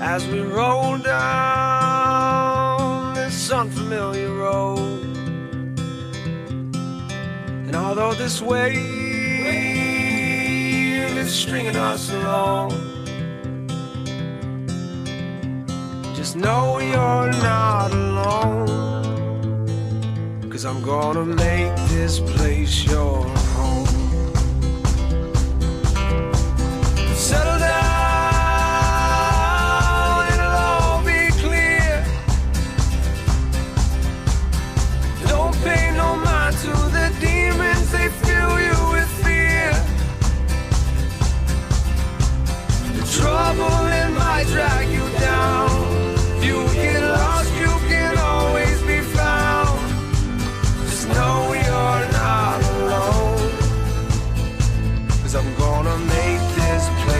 as we roll down this unfamiliar road. And although this wave is stringing us along, just know you're not alone, 'cause I'm gonna make this place your home. Settle down, it'll all be clear. Don't pay no mind to the demons, they fill you with fear. The trouble, it might drag you down. If you get lost, you can always be found. Just know you're not alone, 'cause I'm gonna make this place